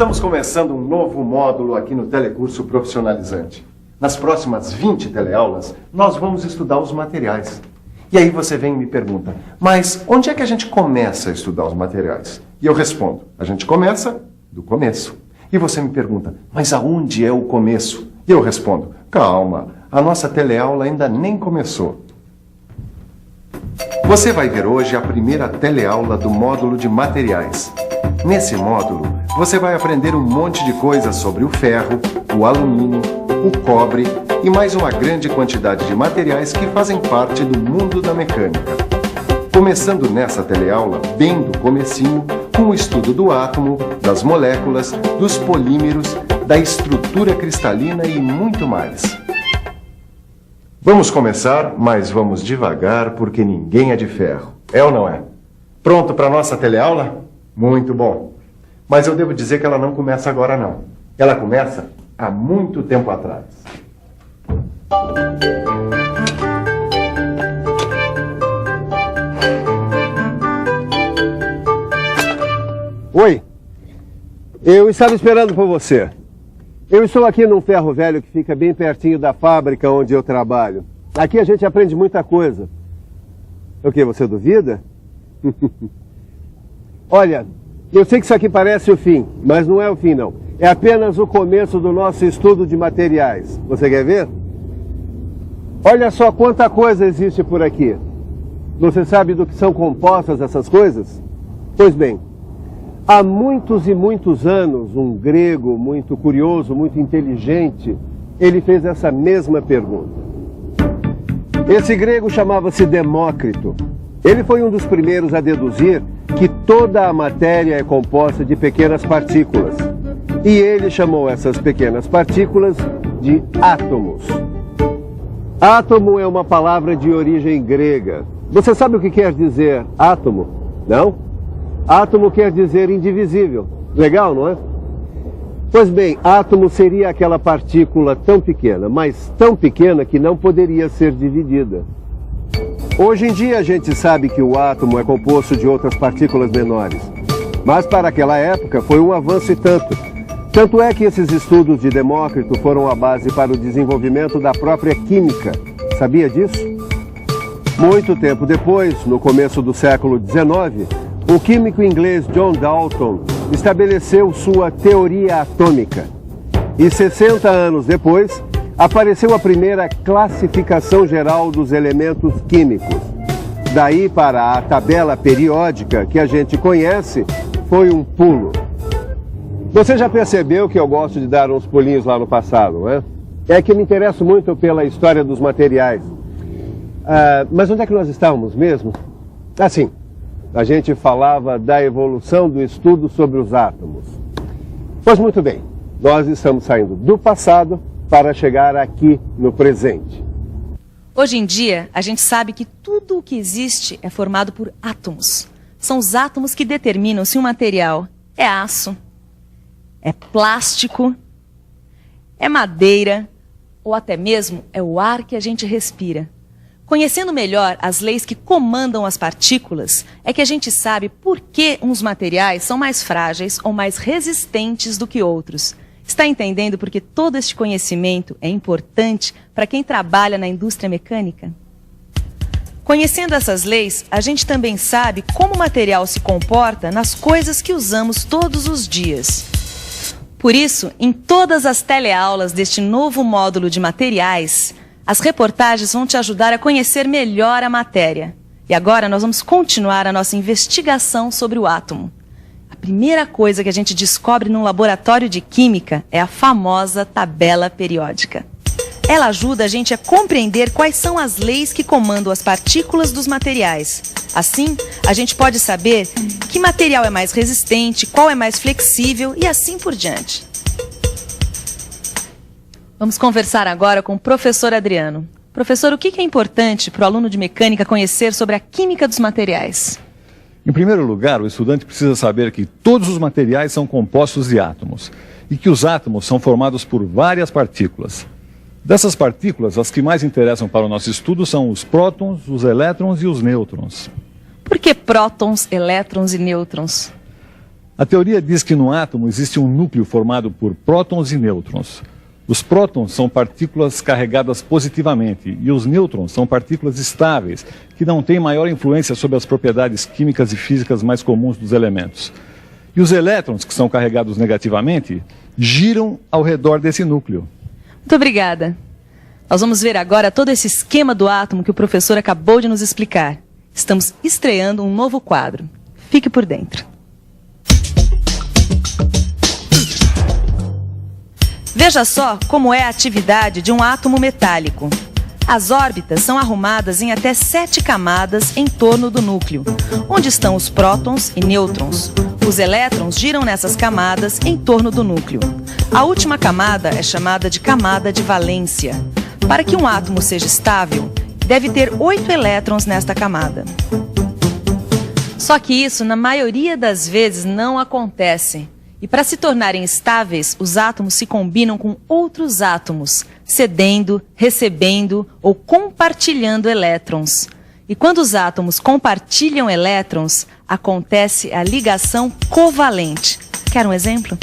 Estamos começando um novo módulo aqui no Telecurso Profissionalizante. Nas próximas 20 teleaulas, nós vamos estudar os materiais. E aí você vem e me pergunta, mas onde é que a gente começa a estudar os materiais? E eu respondo, a gente começa do começo. E você me pergunta, mas aonde é o começo? E eu respondo, calma, a nossa teleaula ainda nem começou. Você vai ver hoje a primeira teleaula do módulo de materiais. Nesse módulo, você vai aprender um monte de coisas sobre o ferro, o alumínio, o cobre e mais uma grande quantidade de materiais que fazem parte do mundo da mecânica. Começando nessa teleaula, bem do comecinho, com o estudo do átomo, das moléculas, dos polímeros, da estrutura cristalina e muito mais. Vamos começar, mas vamos devagar porque ninguém é de ferro. É ou não é? Pronto para a nossa teleaula? Muito bom. Mas eu devo dizer que ela não começa agora não. Ela começa há muito tempo atrás. Oi, eu estava esperando por você. Eu estou aqui num ferro velho que fica bem pertinho da fábrica onde eu trabalho. Aqui a gente aprende muita coisa. O que, você duvida? Olha, eu sei que isso aqui parece o fim, mas não é o fim não. É apenas o começo do nosso estudo de materiais. Você quer ver? Olha só quanta coisa existe por aqui. Você sabe do que são compostas essas coisas? Pois bem, há muitos e muitos anos, um grego muito curioso, muito inteligente, ele fez essa mesma pergunta. Esse grego chamava-se Demócrito. Ele foi um dos primeiros a deduzir que toda a matéria é composta de pequenas partículas. E ele chamou essas pequenas partículas de átomos. Átomo é uma palavra de origem grega. Você sabe o que quer dizer átomo? Não? Átomo quer dizer indivisível. Legal, não é? Pois bem, átomo seria aquela partícula tão pequena, mas tão pequena que não poderia ser dividida. Hoje em dia a gente sabe que o átomo é composto de outras partículas menores. Mas para aquela época foi um avanço e tanto. Tanto é que esses estudos de Demócrito foram a base para o desenvolvimento da própria química. Sabia disso? Muito tempo depois, no começo do século XIX, o químico inglês John Dalton estabeleceu sua teoria atômica. E 60 anos depois, apareceu a primeira classificação geral dos elementos químicos. Daí para a tabela periódica que a gente conhece, foi um pulo. Você já percebeu que eu gosto de dar uns pulinhos lá no passado, não é? É que me interesso muito pela história dos materiais. Mas onde é que nós estávamos mesmo? Assim, a gente falava da evolução do estudo sobre os átomos. Pois muito bem, nós estamos saindo do passado para chegar aqui no presente. Hoje em dia, a gente sabe que tudo o que existe é formado por átomos. São os átomos que determinam se um material é aço, é plástico, é madeira ou até mesmo é o ar que a gente respira. Conhecendo melhor as leis que comandam as partículas, é que a gente sabe por que uns materiais são mais frágeis ou mais resistentes do que outros. Está entendendo por que todo este conhecimento é importante para quem trabalha na indústria mecânica? Conhecendo essas leis, a gente também sabe como o material se comporta nas coisas que usamos todos os dias. Por isso, em todas as teleaulas deste novo módulo de materiais, as reportagens vão te ajudar a conhecer melhor a matéria. E agora nós vamos continuar a nossa investigação sobre o átomo. A primeira coisa que a gente descobre num laboratório de química é a famosa tabela periódica. Ela ajuda a gente a compreender quais são as leis que comandam as partículas dos materiais. Assim, a gente pode saber que material é mais resistente, qual é mais flexível e assim por diante. Vamos conversar agora com o professor Adriano. Professor, o que é importante para o aluno de mecânica conhecer sobre a química dos materiais? Em primeiro lugar, o estudante precisa saber que todos os materiais são compostos de átomos e que os átomos são formados por várias partículas. Dessas partículas, as que mais interessam para o nosso estudo são os prótons, os elétrons e os nêutrons. Por que prótons, elétrons e nêutrons? A teoria diz que no átomo existe um núcleo formado por prótons e nêutrons. Os prótons são partículas carregadas positivamente e os nêutrons são partículas estáveis, que não têm maior influência sobre as propriedades químicas e físicas mais comuns dos elementos. E os elétrons, que são carregados negativamente, giram ao redor desse núcleo. Muito obrigada. Nós vamos ver agora todo esse esquema do átomo que o professor acabou de nos explicar. Estamos estreando um novo quadro. Fique por dentro. Veja só como é a atividade de um átomo metálico. As órbitas são arrumadas em até 7 camadas em torno do núcleo, onde estão os prótons e nêutrons. Os elétrons giram nessas camadas em torno do núcleo. A última camada é chamada de camada de valência. Para que um átomo seja estável, deve ter 8 elétrons nesta camada. Só que isso, na maioria das vezes, não acontece. E para se tornarem estáveis, os átomos se combinam com outros átomos, cedendo, recebendo ou compartilhando elétrons. E quando os átomos compartilham elétrons, acontece a ligação covalente. Quer um exemplo?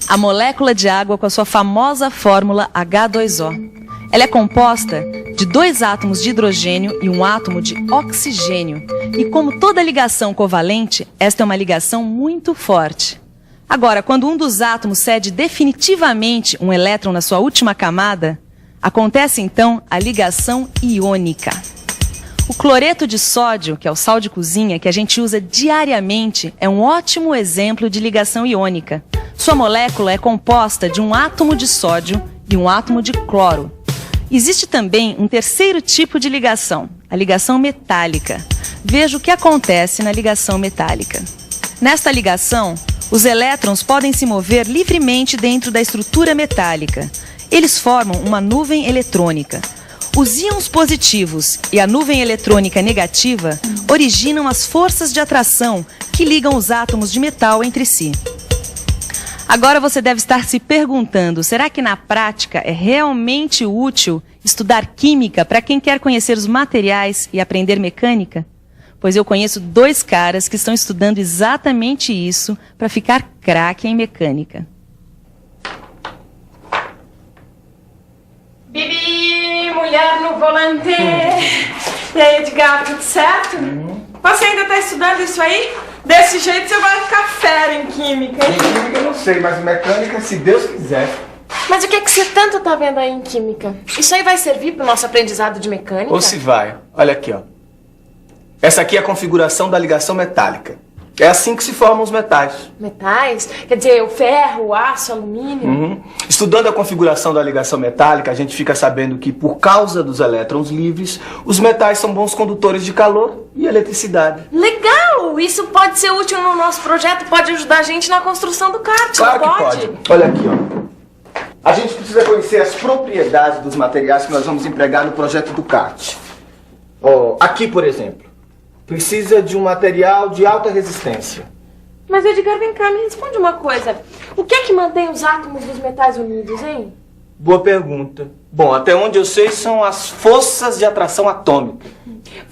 A molécula de água com a sua famosa fórmula H2O. Ela é composta de 2 átomos de hidrogênio e um átomo de oxigênio. E como toda ligação covalente, esta é uma ligação muito forte. Agora, quando um dos átomos cede definitivamente um elétron na sua última camada, acontece então a ligação iônica. O cloreto de sódio, que é o sal de cozinha que a gente usa diariamente, é um ótimo exemplo de ligação iônica. Sua molécula é composta de um átomo de sódio e um átomo de cloro. Existe também um terceiro tipo de ligação, a ligação metálica. Veja o que acontece na ligação metálica. Nesta ligação, os elétrons podem se mover livremente dentro da estrutura metálica. Eles formam uma nuvem eletrônica. Os íons positivos e a nuvem eletrônica negativa originam as forças de atração que ligam os átomos de metal entre si. Agora você deve estar se perguntando, será que na prática é realmente útil estudar química para quem quer conhecer os materiais e aprender mecânica? Pois eu conheço 2 caras que estão estudando exatamente isso para ficar craque em mecânica. Bibi, mulher no volante. E aí, Edgar, tudo certo? Você ainda está estudando isso aí? Desse jeito você vai ficar fera em química, hein? Em química eu não sei, mas mecânica, se Deus quiser. Mas o que é que você tanto tá vendo aí em química? Isso aí vai servir pro nosso aprendizado de mecânica? Ou se vai. Olha aqui, ó. Essa aqui é a configuração da ligação metálica. É assim que se formam os metais. Metais? Quer dizer, o ferro, o aço, o alumínio? Estudando a configuração da ligação metálica, a gente fica sabendo que, por causa dos elétrons livres, os metais são bons condutores de calor e eletricidade. Legal! Isso pode ser útil no nosso projeto, pode ajudar a gente na construção do kart, Claro não que pode. Olha aqui, ó. A gente precisa conhecer as propriedades dos materiais que nós vamos empregar no projeto do kart. Ó, aqui, por exemplo. Precisa de um material de alta resistência. Mas, Edgar, vem cá, me responde uma coisa. O que é que mantém os átomos dos metais unidos, hein? Boa pergunta. Bom, até onde eu sei são as forças de atração atômica.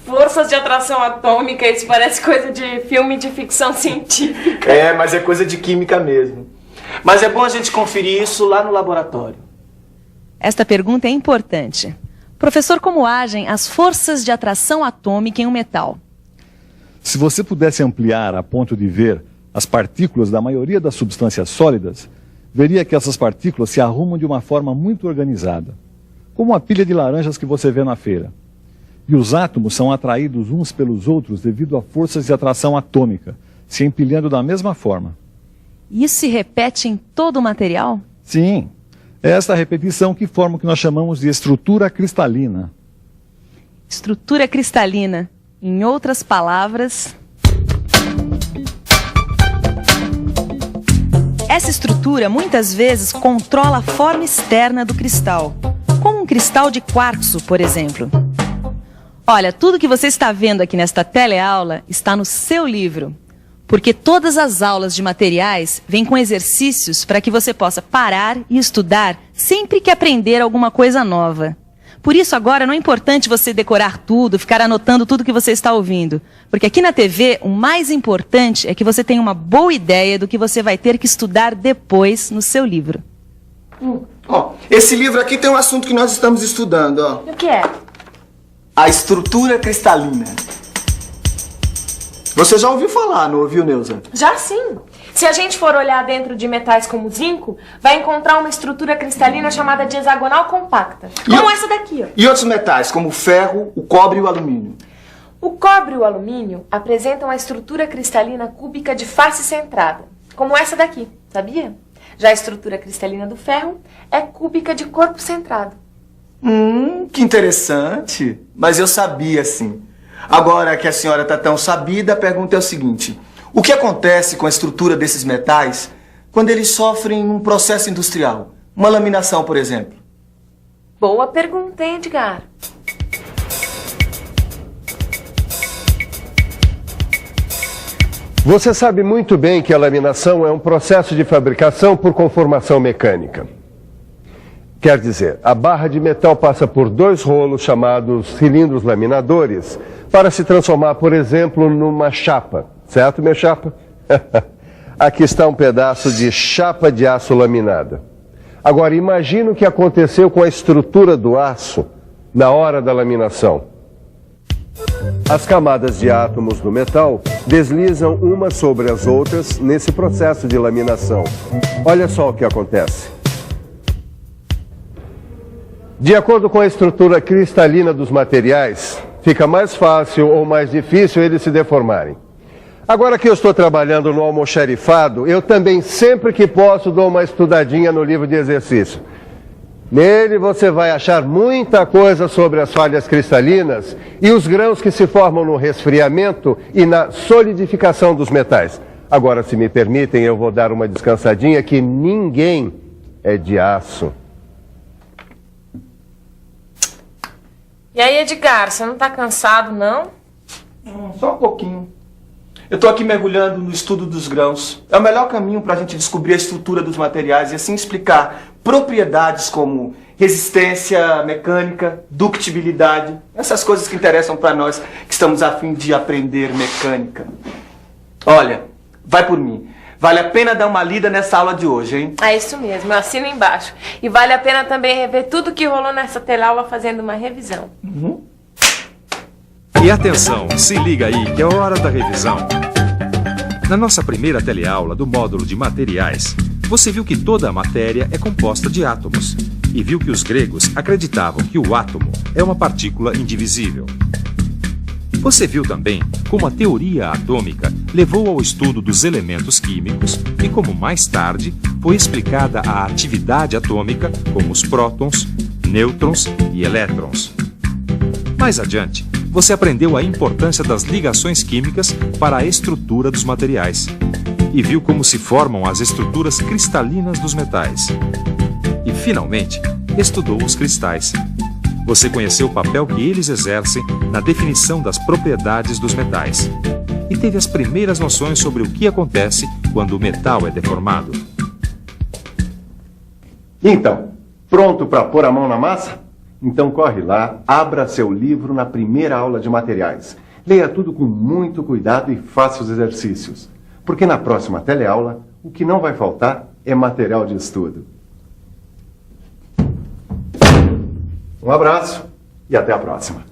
Forças de atração atômica, isso parece coisa de filme de ficção científica. É, mas é coisa de química mesmo. Mas é bom a gente conferir isso lá no laboratório. Esta pergunta é importante. Professor, como agem as forças de atração atômica em um metal? Se você pudesse ampliar a ponto de ver as partículas da maioria das substâncias sólidas, veria que essas partículas se arrumam de uma forma muito organizada, como a pilha de laranjas que você vê na feira. E os átomos são atraídos uns pelos outros devido a forças de atração atômica, se empilhando da mesma forma. Isso se repete em todo o material? Sim, é esta repetição que forma o que nós chamamos de estrutura cristalina. Estrutura cristalina. Em outras palavras, essa estrutura muitas vezes controla a forma externa do cristal, como um cristal de quartzo, por exemplo. Olha, tudo que você está vendo aqui nesta teleaula está no seu livro, porque todas as aulas de materiais vêm com exercícios para que você possa parar e estudar sempre que aprender alguma coisa nova. Por isso, agora, não é importante você decorar tudo, ficar anotando tudo que você está ouvindo. Porque aqui na TV, o mais importante é que você tenha uma boa ideia do que você vai ter que estudar depois no seu livro. Ó, esse livro aqui tem um assunto que nós estamos estudando, ó. O que é? A estrutura cristalina. Você já ouviu falar, não ouviu, Neuza? Já sim. Se a gente for olhar dentro de metais como o zinco, vai encontrar uma estrutura cristalina chamada de hexagonal compacta. Como essa daqui, ó. E outros metais, como o ferro, o cobre e o alumínio? O cobre e o alumínio apresentam a estrutura cristalina cúbica de face centrada, como essa daqui, sabia? Já a estrutura cristalina do ferro é cúbica de corpo centrado. Que interessante. Mas eu sabia, sim. Agora que a senhora está tão sabida, a pergunta é o seguinte. O que acontece com a estrutura desses metais quando eles sofrem um processo industrial? Uma laminação, por exemplo. Boa pergunta, hein, Edgar? Você sabe muito bem que a laminação é um processo de fabricação por conformação mecânica. Quer dizer, a barra de metal passa por 2 rolos chamados cilindros laminadores para se transformar, por exemplo, numa chapa. Certo, minha chapa? Aqui está um pedaço de chapa de aço laminada. Agora, imagine o que aconteceu com a estrutura do aço na hora da laminação. As camadas de átomos do metal deslizam umas sobre as outras nesse processo de laminação. Olha só o que acontece. De acordo com a estrutura cristalina dos materiais, fica mais fácil ou mais difícil eles se deformarem. Agora que eu estou trabalhando no almoxarifado, eu também, sempre que posso, dou uma estudadinha no livro de exercício. Nele você vai achar muita coisa sobre as falhas cristalinas e os grãos que se formam no resfriamento e na solidificação dos metais. Agora, se me permitem, eu vou dar uma descansadinha, que ninguém é de aço. E aí, Edgar, você não tá cansado, não? Só um pouquinho. Eu estou aqui mergulhando no estudo dos grãos. É o melhor caminho para a gente descobrir a estrutura dos materiais e assim explicar propriedades como resistência mecânica, ductibilidade, essas coisas que interessam para nós que estamos a fim de aprender mecânica. Olha, vai por mim. Vale a pena dar uma lida nessa aula de hoje, hein? É isso mesmo, eu assino embaixo. E vale a pena também rever tudo que rolou nessa teleaula fazendo uma revisão. E atenção, se liga aí que é hora da revisão. Na nossa primeira teleaula do módulo de materiais, você viu que toda a matéria é composta de átomos e viu que os gregos acreditavam que o átomo é uma partícula indivisível. Você viu também como a teoria atômica levou ao estudo dos elementos químicos e como mais tarde foi explicada a atividade atômica como os prótons, nêutrons e elétrons. Mais adiante, você aprendeu a importância das ligações químicas para a estrutura dos materiais e viu como se formam as estruturas cristalinas dos metais. E, finalmente, estudou os cristais. Você conheceu o papel que eles exercem na definição das propriedades dos metais e teve as primeiras noções sobre o que acontece quando o metal é deformado. Então, pronto para pôr a mão na massa? Então corre lá, abra seu livro na primeira aula de materiais. Leia tudo com muito cuidado e faça os exercícios. Porque na próxima teleaula, o que não vai faltar é material de estudo. Um abraço e até a próxima.